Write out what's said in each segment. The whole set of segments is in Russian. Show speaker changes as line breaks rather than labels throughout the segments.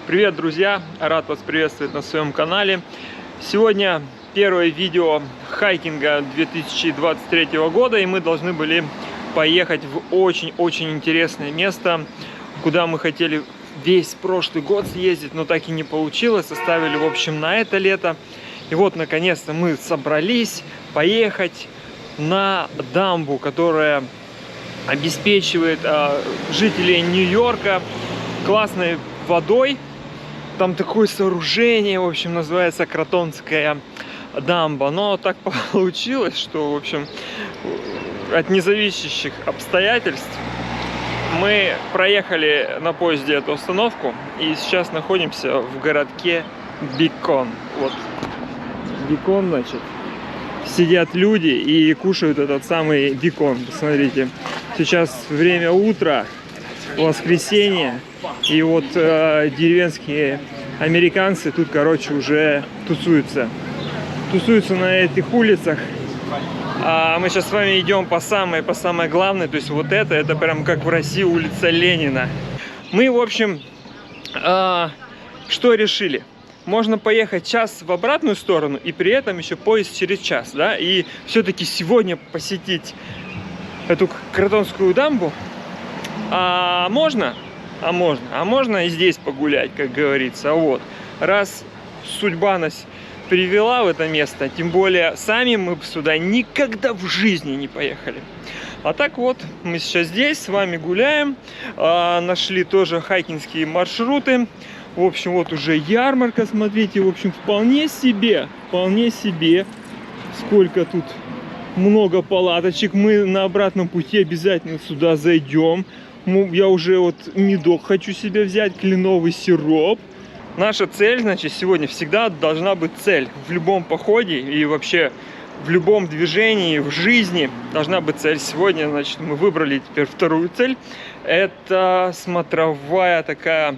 Привет, друзья! Рад вас приветствовать на своем канале. Сегодня первое видео хайкинга 2023 года, и мы должны были поехать в очень-очень интересное место, куда мы хотели весь прошлый год съездить, но так и не получилось. Оставили, в общем, на это лето. И вот, наконец-то, мы собрались поехать на дамбу, которая обеспечивает жителей Нью-Йорка классной водой. Там такое сооружение, в общем, называется Кротонская дамба. Но так получилось, что, в общем, от независящих обстоятельств мы проехали на поезде эту остановку и сейчас находимся в городке Бикон. Вот Бикон, значит, сидят люди и кушают этот самый бекон. Посмотрите, сейчас время утра, воскресенье, и вот деревенские американцы тут, короче, уже тусуются на этих улицах. А мы сейчас с вами идем по самой главной, то есть вот это прям как в России улица Ленина. Мы, в общем, что решили? Можно поехать час в обратную сторону, и при этом еще поезд через час, да, и все-таки сегодня посетить эту Кротонскую дамбу. Можно и здесь погулять, как говорится. Вот, раз судьба нас привела в это место, тем более сами мы сюда никогда в жизни не поехали. А так вот, мы сейчас здесь с вами гуляем, нашли тоже хайкинские маршруты. В общем, вот уже ярмарка, смотрите, в общем, вполне себе, сколько тут много палаточек. Мы на обратном пути обязательно сюда зайдем. Я уже вот медок хочу себе взять, кленовый сироп. Наша цель, значит, сегодня всегда должна быть цель. В любом походе и вообще в любом движении, в жизни должна быть цель. Сегодня, значит, мы выбрали теперь вторую цель. Это смотровая такая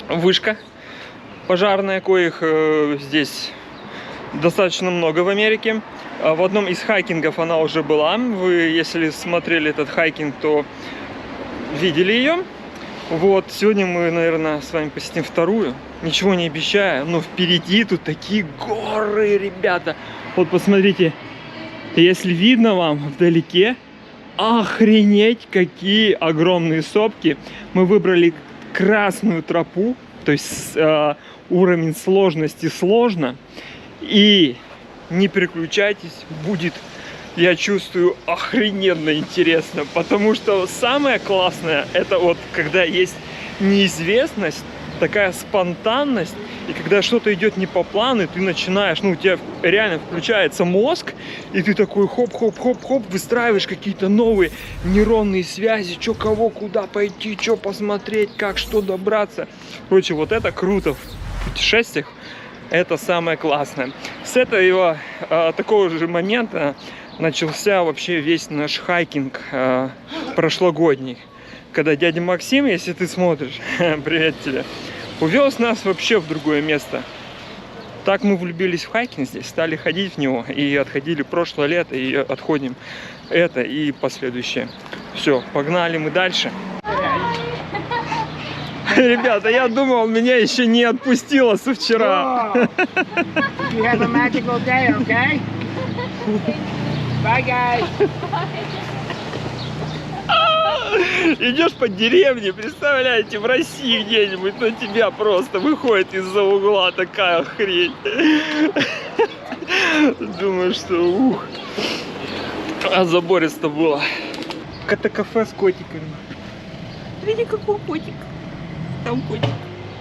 вышка пожарная, коих здесь достаточно много в Америке. В одном из хайкингов она уже была. Вы, если смотрели этот хайкинг, то видели ее. Вот, сегодня мы, наверное, с вами посетим вторую. Ничего не обещаю, но впереди тут такие горы, ребята. Вот посмотрите, если видно вам вдалеке, охренеть, какие огромные сопки. Мы выбрали красную тропу, то есть уровень сложности сложно. И не переключайтесь, будет, я чувствую, охрененно интересно. Потому что самое классное, это вот когда есть неизвестность, такая спонтанность, и когда что-то идет не по плану, ты начинаешь, у тебя реально включается мозг, и ты такой хоп-хоп-хоп-хоп, выстраиваешь какие-то новые нейронные связи, что, кого, куда пойти, что посмотреть, как, что добраться. Короче, вот это круто в путешествиях, это самое классное. С этого такого же момента начался вообще весь наш хайкинг прошлогодний. Когда дядя Максим, если ты смотришь, привет тебе, увез нас вообще в другое место. Так мы влюбились в хайкинг здесь, стали ходить в него, и отходили прошлое лето, и отходим это и последующее. Все, погнали мы дальше. Ребята, я думал, меня еще не отпустило со вчера.
Bye, guys.
Идешь по деревне, представляете, в России где-нибудь, на тебя просто выходит из-за угла такая хрень. Думаю, что ух. А забористо было. Это кафе с котиками. Видите, какой котик. Там котик.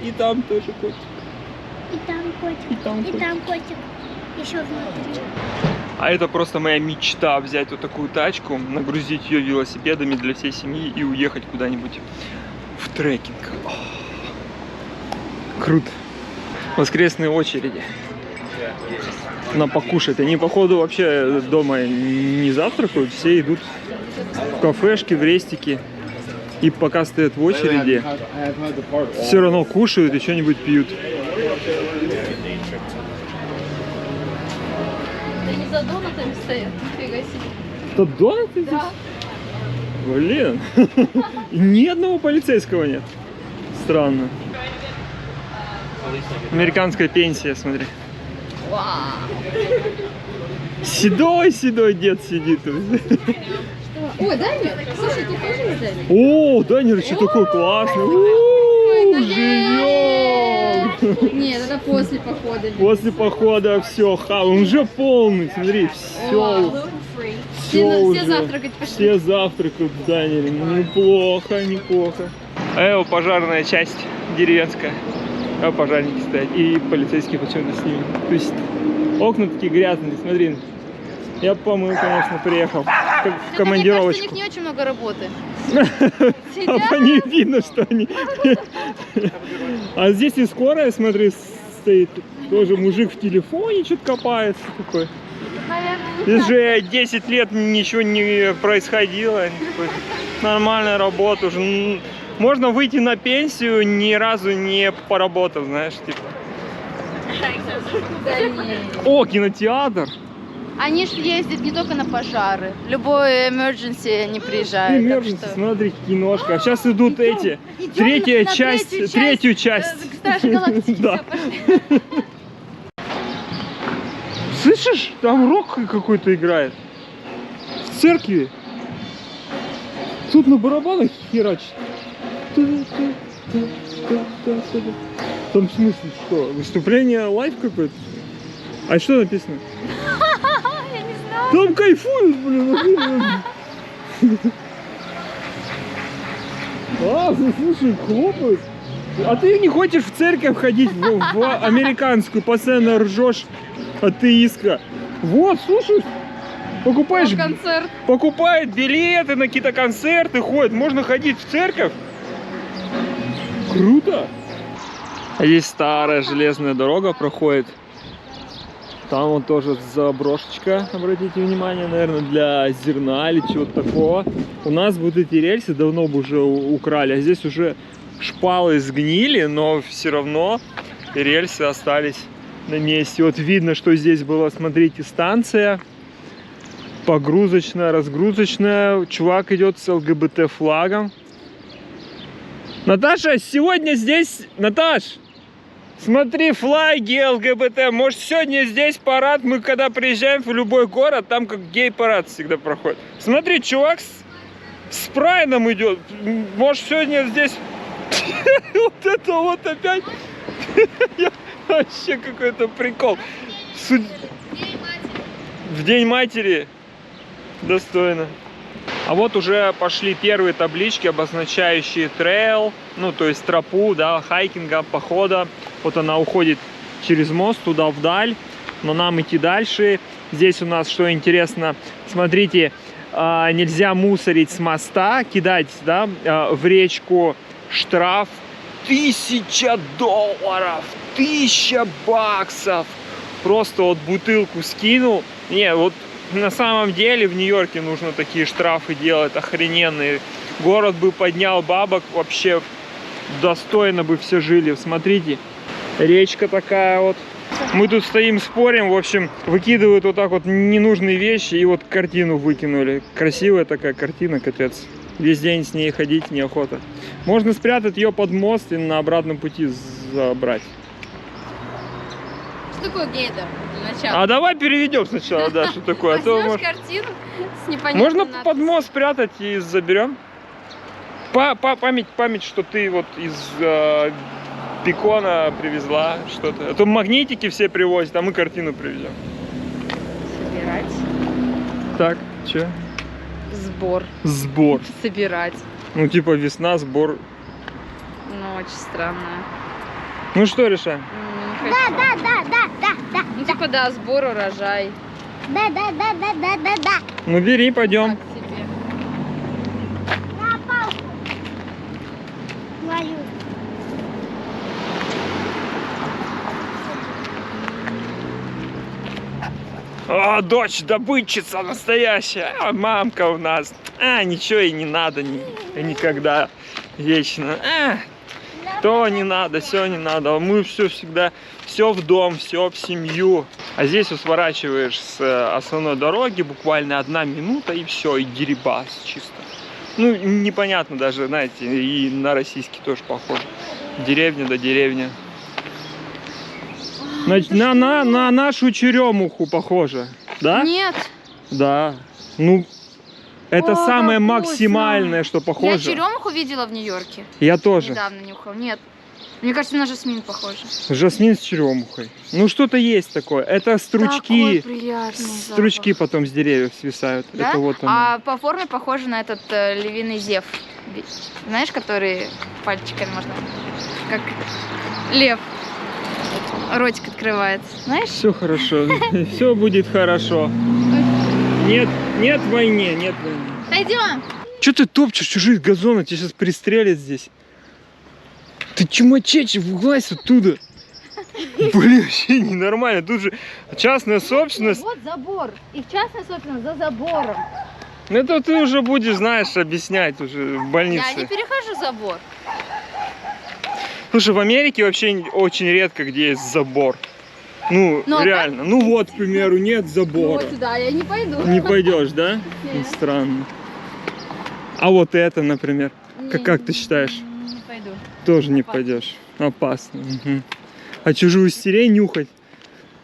И там тоже котик.
И там котик.
И там котик.
И там котик. Еще внутри.
А это просто моя мечта, взять вот такую тачку, нагрузить ее велосипедами для всей семьи и уехать куда-нибудь в трекинг. Круто. Воскресные очереди на покушать. Они, походу, вообще дома не завтракают, все идут в кафешки, в рестики. И пока стоят в очереди, все равно кушают и что-нибудь пьют.
Они за донатами стоят, нифига себе.
Это донаты здесь?
Да.
Блин, ни одного полицейского нет. Странно. Американская пенсия, смотри.
Вау.
Седой дед сидит.
Ой, Даня, слушай, ты тоже из Дани?
О, Даня, что такой классный. Живем!
Нет, это после похода.
После похода все, он уже полный, смотри, все.
Все завтракать пошли.
Все завтракают, Даня. Неплохо, неплохо. А пожарная часть деревенская. А пожарники стоят. И полицейские почему-то с ними. То есть окна такие грязные, смотри. Я помыл, конечно, приехал в командировочку.
Мне кажется, у них не очень много работы.
А по ним видно, что они... А здесь и скорая, смотри, стоит. Тоже мужик в телефоне что-то копается такой. Здесь же 10 лет ничего не происходило. Нормальная работа уже. Можно выйти на пенсию, ни разу не поработав, знаешь, типа.
Да нет.
О, кинотеатр!
Они же ездят не только на пожары. Любой emergency они приезжают.
Emergency, смотри, киношка. А сейчас идут эти. Третью часть.
Стражи Галактики.
Да.
Всё, пошли.
Слышишь, там рок какой-то играет. В церкви. Тут на барабанах херачит. Там в смысле что? Выступление лайв какое-то? А что написано?
Я не знаю.
Там кайфуют, блин. А, слушай, хлопают. А ты не хочешь в церковь ходить, в американскую, постоянно ржешь, атеистка. Вот, слушай, покупаешь,
Концерт.
покупает билеты на какие-то концерты, ходит, можно ходить в церковь. Круто. А здесь старая железная дорога проходит. Там вот тоже заброшечка, обратите внимание, наверное, для зерна или чего-то такого. У нас вот эти рельсы давно бы уже украли, а здесь уже шпалы сгнили, но все равно рельсы остались на месте. Вот видно, что здесь была, смотрите, станция погрузочная, разгрузочная. Чувак идет с ЛГБТ флагом. Наташа, сегодня здесь... Наташ! Смотри, флаги ЛГБТ. Может, сегодня здесь парад. Мы когда приезжаем в любой город, там как гей-парад всегда проходит. Смотри, чувак с прайдом идет. Может, сегодня здесь... Вот это вот опять... Вообще какой-то прикол. В День матери. Достойно. А вот уже пошли первые таблички, обозначающие трейл, ну то есть тропу, да, хайкинга, похода. Вот она уходит через мост туда вдаль, но нам идти дальше. Здесь у нас, что интересно, смотрите, нельзя мусорить с моста, кидать, да, в речку. Штраф $1000, $1000. Просто вот бутылку скинул. Не, вот на самом деле в Нью-Йорке нужно такие штрафы делать охрененные. Город бы поднял бабок, вообще достойно бы все жили. Смотрите, речка такая вот. Мы тут стоим, спорим, в общем, выкидывают вот так вот ненужные вещи, и вот картину выкинули. Красивая такая картина, капец. Весь день с ней ходить неохота. Можно спрятать ее под мост и на обратном пути забрать.
Что такое гейдер? Для начала.
А давай переведем сначала, да, что такое. А то
Возьмешь
может...
картину с непонятной
Можно
надписью.
под мост спрятать и заберем. Память, что ты вот из Пекона привезла что-то. А то магнитики все привозят, а мы картину привезем.
Собирать.
Так, что?
Сбор.
Сбор.
Собирать.
Ну типа весна, сбор.
Ну, очень странно.
Ну что решаем?
Не
Да,
хочу.
да.
Ну, типа, да, сбор, урожай.
Да.
Ну бери, пойдем.
Так себе.
На палку. Мою.
О, дочь добытчица настоящая. А мамка у нас. Ничего и не надо никогда. Вечно. То не надо, все не надо. Мы все всегда, все в дом, все в семью. А здесь вот сворачиваешь с основной дороги, буквально 1 минута, и все, и Дерибас чисто. Ну, непонятно даже, знаете, и на российский тоже похоже. Деревня до деревня. На нашу черемуху похоже, да?
Нет.
Да. Ну, это
О,
самое
как
максимальное, что
Я
похоже.
черемуху видела в Нью-Йорке.
Я тоже.
Недавно нюхал. Нет. Мне кажется, на жасмин похоже.
Жасмин с черемухой. Ну, что-то есть такое. Это стручки.
Такой приятный
Стручки
запах.
потом с деревьев свисают.
Да?
Это вот оно.
А по форме похоже на этот львиный зев. Знаешь, который пальчиками можно... Как лев. Ротик открывается. Знаешь?
Все хорошо. Все будет хорошо. Нет войне, нет войны.
Пойдем.
Че ты топчешь чужие газоны? Тебя сейчас пристрелят здесь. Ты чумачечи, вылазь оттуда. Блин, вообще ненормально. Тут же частная собственность.
Вот забор. Их частная собственность за забором.
Ну это ты уже будешь, знаешь, объяснять уже в больнице.
Я не перехожу забор.
Слушай, в Америке вообще очень редко где есть забор. Ну,
Ну, а
реально. Ну вот, к примеру, нет забора.
Вот сюда я не пойду.
Не пойдешь, да?
Нет.
Странно. А вот это, например, как ты считаешь?
Не пойду.
Тоже не
Опасно.
пойдешь. Опасно. Угу. А чужую сирень нюхать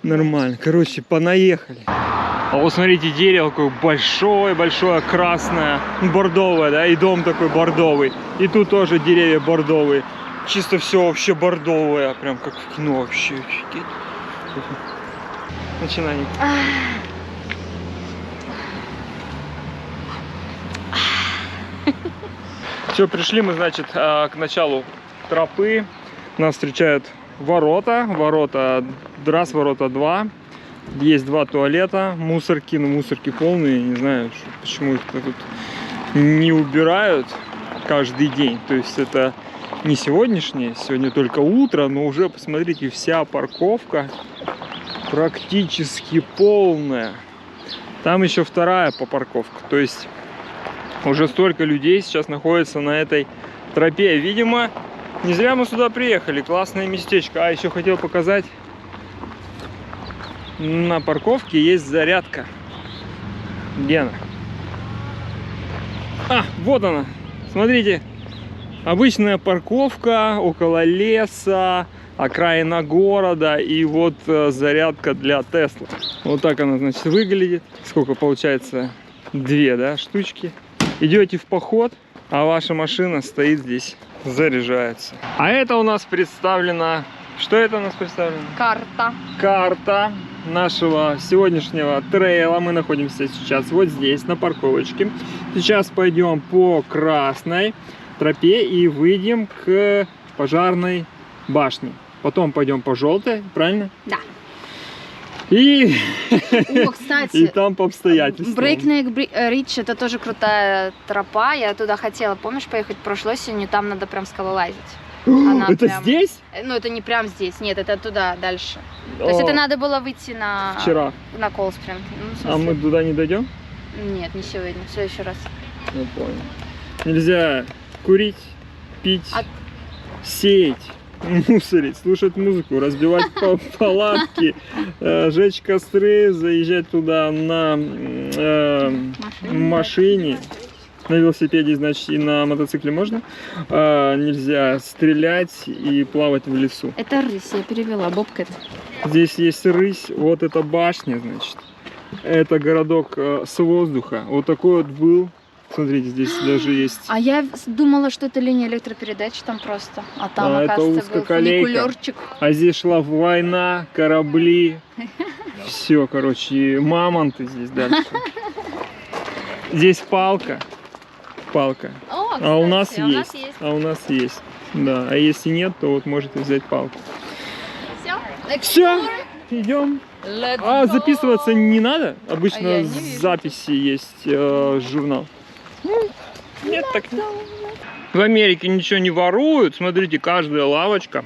нормально. Короче, понаехали. А вот смотрите, дерево какое большое-большое, красное, бордовое, да, и дом такой бордовый. И тут тоже деревья бордовые. Чисто все вообще бордовое, прям как в кино вообще. Офигеть. Начинай. Все, пришли мы, значит, к началу тропы. Нас встречают ворота. Ворота раз, ворота два. Есть два туалета, мусорки, но мусорки полные. Не знаю, почему их тут не убирают каждый день. То есть это не сегодняшнее, сегодня только утро, но уже, посмотрите, вся парковка практически полная. Там еще вторая парковка. То есть уже столько людей сейчас находится на этой тропе. Видимо, не зря мы сюда приехали. Классное местечко. А еще хотел показать. На парковке есть зарядка. Где она? А, вот она. Смотрите. Обычная парковка около леса, окраина города. И вот зарядка для Тесла. Вот так она, значит, выглядит. Сколько получается? Две, да, штучки. Идете в поход, а ваша машина стоит здесь, заряжается. А это у нас представлено... Что это у нас представлено?
Карта.
Карта нашего сегодняшнего трейла. Мы находимся сейчас вот здесь, на парковочке. Сейчас пойдем по красной тропе и выйдем к пожарной башне. Потом пойдем по желтой, правильно?
Да.
И,
О, кстати,
и там по обстоятельствам.
Брейкнек Ридж это тоже крутая тропа. Я туда хотела, помнишь, поехать прошлой осенью, там надо прям скалолазить. Она
Это
прям-
здесь?
Ну, это не прям здесь, нет, это туда, дальше. То есть
О,
это надо было выйти на...
Вчера.
На Колспринг. Ну, в
А мы
смысле,
туда не дойдем?
Нет, не сегодня, в следующий раз.
Я понял. Нельзя курить, пить,
А-
сеять, мусорить, слушать музыку, разбивать палатки, жечь костры, заезжать туда на машине. На велосипеде, значит, и на мотоцикле можно. Нельзя стрелять и плавать в лесу.
Это рысь, я перевела, бобкэт.
Здесь есть рысь, вот эта башня, значит. Это городок с воздуха. Вот такой вот был. Смотрите, здесь даже есть...
А я думала, что это линия электропередач там просто. А там,
А, это
оказывается, был
узкоколейка.
фуникулерчик.
А здесь шла война, корабли. Все, короче, и мамонты здесь дальше. Здесь палка. Палка.
О,
А у нас
кстати,
есть. А у нас есть. Да. А если нет, то вот можете взять палку.
Все?
Все, идем. А записываться не надо?
А
Обычно
я не
в
вижу.
записи есть журнал. Нет, так нет. В Америке ничего не воруют. Смотрите, каждая лавочка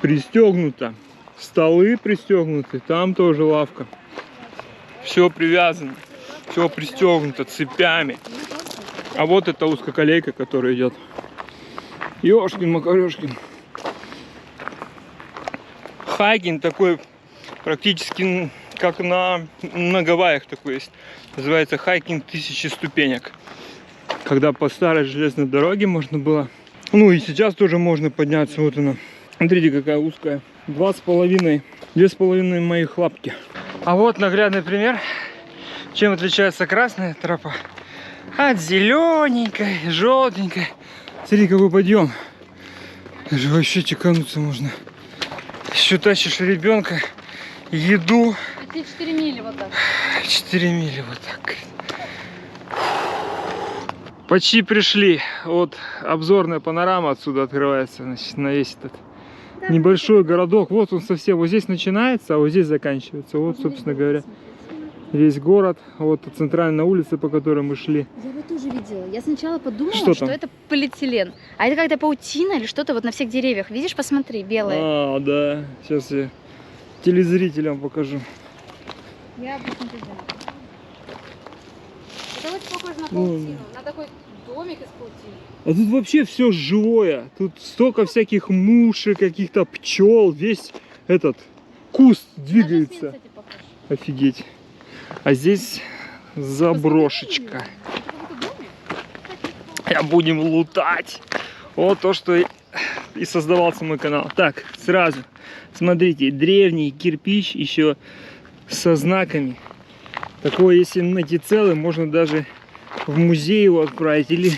пристегнута. Столы пристегнуты. Там тоже лавка. Все привязано. Все пристегнуто цепями. А вот эта узкоколейка, которая идет. Ёшкин Макарешкин. Хайкинг такой практически как на Гавайях такой есть. Называется хайкинг 1000 ступенек. Когда по старой железной дороге можно было... Ну и сейчас тоже можно подняться. Вот она. Смотрите, какая узкая. 2,5 моих лапки. А вот наглядный пример, чем отличается красная тропа от зелененькой, желтенькой. Смотри, какой подъем. Даже вообще чекануться можно. Еще тащишь ребенка, еду.
4 мили вот так.
4 мили вот так. Почти пришли. Вот обзорная панорама отсюда открывается, значит, на весь этот небольшой городок. Вот он совсем. Вот здесь начинается, а вот здесь заканчивается. Вот, собственно говоря, весь город. Вот центральная улица, по которой мы шли.
Я его тоже видела. Я сначала подумала,
Что
что
там?
это полиэтилен. А это какая-то паутина или что-то вот на всех деревьях. Видишь, посмотри, белое.
А, да. Сейчас я телезрителям покажу.
Я посмотрю. Это очень похоже на
паутину.
На такой домик из паутины.
А тут вообще все живое. Тут столько всяких мушек, каких-то пчел. Весь этот куст двигается. Офигеть. А здесь заброшечка. А будем лутать. Вот то, что и создавался мой канал. Так, сразу. Смотрите, древний кирпич еще со знаками. Такое, если найти целый, можно даже в музей его отправить или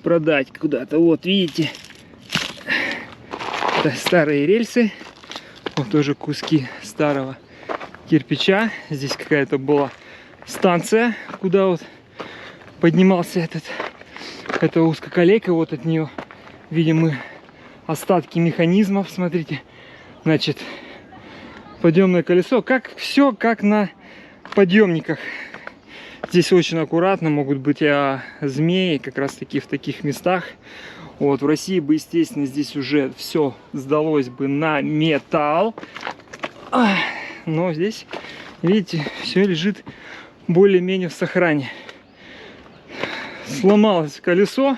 продать куда-то. Вот, видите, это старые рельсы. Вот тоже куски старого кирпича. Здесь какая-то была станция, куда вот поднимался эта узкоколейка. Вот от нее видим мы остатки механизмов. Смотрите, значит, подъемное колесо. Как все как на подъемниках. Здесь очень аккуратно, могут быть змеи как раз таки в таких местах. Вот в России бы, естественно, здесь уже все сдалось бы на металл. Но здесь, видите, все лежит более-менее в сохране. Сломалось колесо.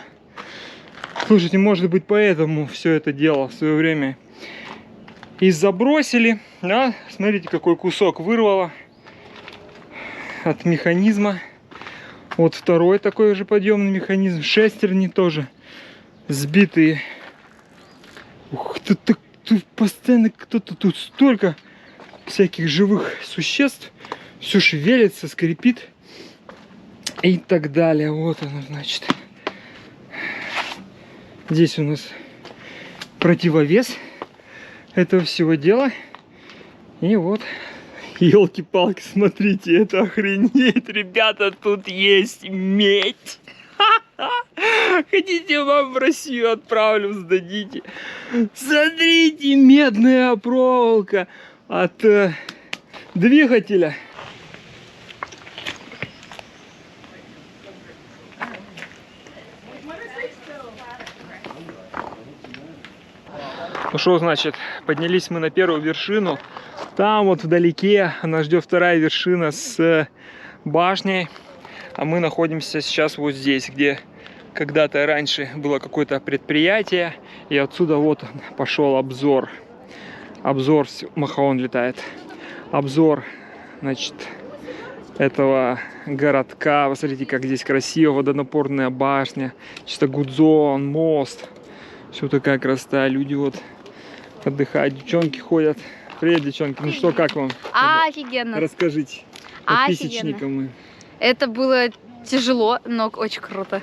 Слушайте, может быть, поэтому все это дело в свое время и забросили. Да? Смотрите, какой кусок вырвало от механизма. Вот второй такой же подъемный механизм. Шестерни тоже сбитые. Ух, тут постоянно кто-то, тут столько всяких живых существ. Все шевелится, скрипит и так далее. Вот оно, значит. Здесь у нас противовес этого всего дела. И вот, елки-палки, смотрите, это охренеть, ребята, тут есть медь. Хотите, вам в Россию отправлю, сдадите. Смотрите, медная проволока от двигателя. Ну что, значит, поднялись мы на первую вершину. Там вот вдалеке нас ждет вторая вершина с башней. А мы находимся сейчас вот здесь, где когда-то раньше было какое-то предприятие. И отсюда вот пошел обзор. Обзор, Махаон летает. Обзор, значит, этого городка. Вы смотрите, как здесь красиво. Водонапорная башня. Чисто Гудзон, мост. Все такая красота. Люди вот отдыхают, девчонки ходят. Привет, девчонки. Ну что, как вам?
Офигенно.
Расскажите подписчикам.
Это было тяжело, но очень круто.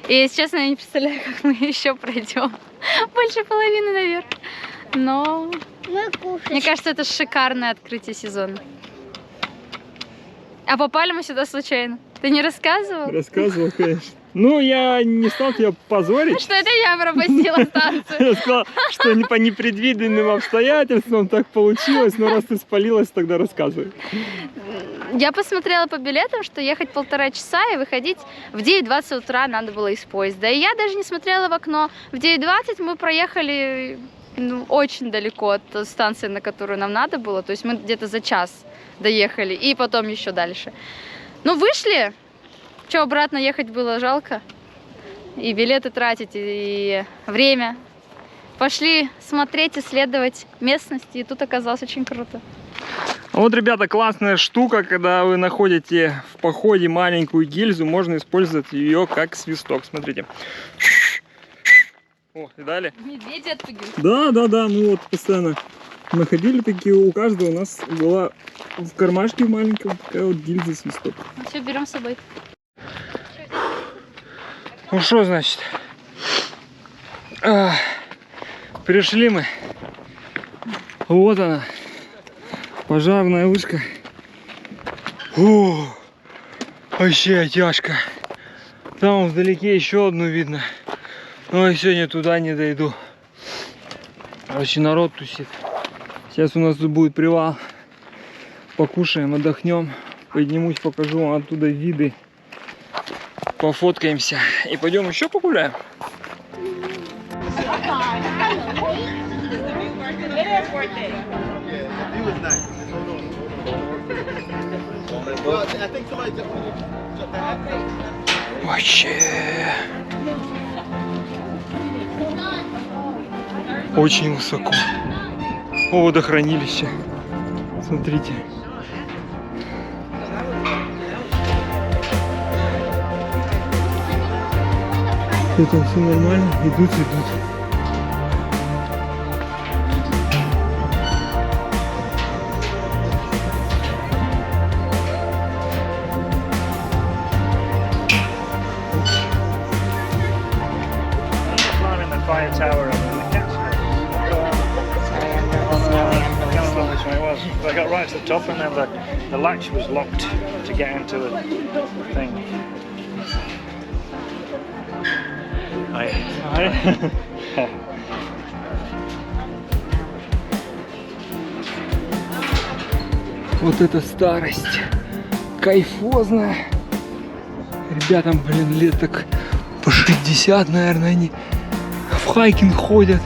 И, если честно, я не представляю, как мы еще пройдем. Больше половины наверх. Но мне кажется, это шикарное открытие сезона. А попали мы сюда случайно? Ты не рассказывал?
Рассказывал, конечно. Ну, я не стал тебя позорить.
Что это я пропустила станцию?
Я сказал, что по непредвиденным обстоятельствам так получилось, но раз ты спалилась, тогда рассказывай.
Я посмотрела по билетам, что ехать 1,5 часа и выходить в 9:20 утра надо было из поезда. И я даже не смотрела в окно. В 9:20 мы проехали очень далеко от станции, на которую нам надо было. То есть мы где-то за час доехали и потом еще дальше. Ну, вышли. Что, обратно ехать было жалко. И билеты тратить, и время. Пошли смотреть, исследовать местности. И тут оказалось очень круто.
Вот, ребята, классная штука, когда вы находите в походе маленькую гильзу, можно использовать ее как свисток. Смотрите. О, видали?
Медведи отпугивают.
Да, мы вот постоянно находили такие, у каждого у нас была в кармашке маленьком такая вот гильза свисток.
Все, берем с собой.
Ну что значит? Пришли мы. Вот она. Пожарная вышка. О, вообще тяжко. Там вдалеке еще одну видно. Но я сегодня туда не дойду. Короче, народ тусит. Сейчас у нас тут будет привал. Покушаем, отдохнем. Поднимусь, покажу вам оттуда виды. Пофоткаемся. И пойдем еще погуляем. Вообще очень высоко. О, водохранилище. Смотрите. Это все нормально, идут.
Fire tower and the council. I can't remember which one it was. But I got right to the top and then the latch was locked to get into the thing.
Вот это старость. Кайфозная. Ребятам, блин, лет так по 60, наверное, они в хайкинг ходят.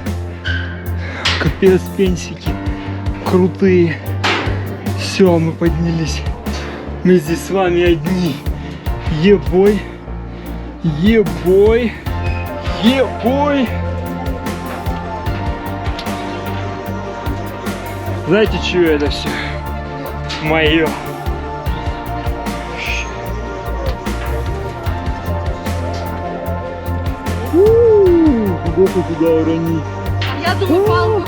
Капец, пенсики крутые. Все, мы поднялись. Мы здесь с вами одни. Ебой. Ебой. Ебой. Знаете, что это все? Мое. Куда туда уронить?
Я думаю, палку.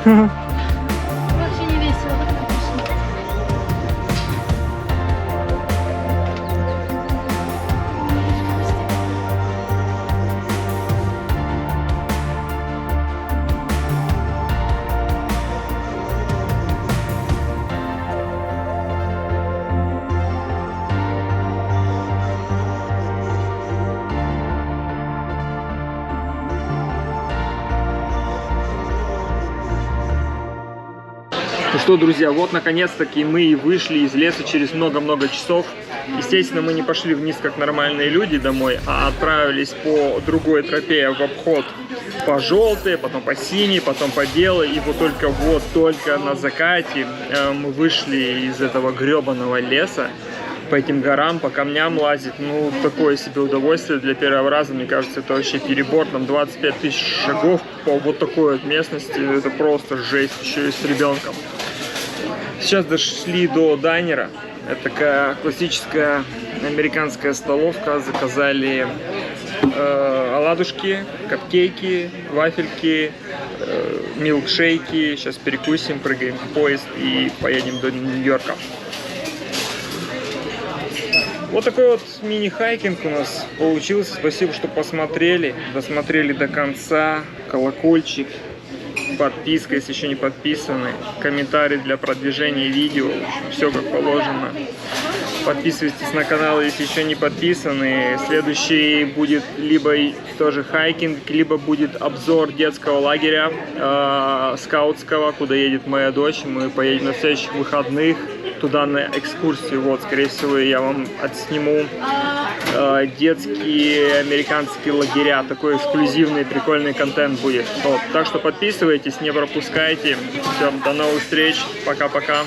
Вообще не весело.
Ну что, друзья, вот наконец-таки мы и вышли из леса через много-много часов. Естественно, мы не пошли вниз как нормальные люди домой, а отправились по другой тропе в обход по желтой, потом по синей, потом по белой. И вот только на закате мы вышли из этого гребаного леса. По этим горам, по камням лазить, ну, такое себе удовольствие для первого раза. Мне кажется, это вообще перебор. Там 25 тысяч шагов по вот такой вот местности. Это просто жесть, еще и с ребенком. Сейчас дошли до дайнера. Это такая классическая американская столовка. Заказали оладушки, капкейки, вафельки, милкшейки. Сейчас перекусим, прыгаем в поезд и поедем до Нью-Йорка. Вот такой вот мини-хайкинг у нас получился. Спасибо, что посмотрели. Досмотрели до конца. Колокольчик, подписка, если еще не подписаны. Комментарий для продвижения видео. Все как положено. Подписывайтесь на канал, если еще не подписаны. Следующий будет либо тоже хайкинг, либо будет обзор детского лагеря скаутского, куда едет моя дочь. Мы поедем на следующих выходных туда на экскурсию. Вот, скорее всего, я вам отсниму детские американские лагеря. Такой эксклюзивный, прикольный контент будет. Вот. Так что подписывайтесь, не пропускайте. Все, до новых встреч. Пока-пока.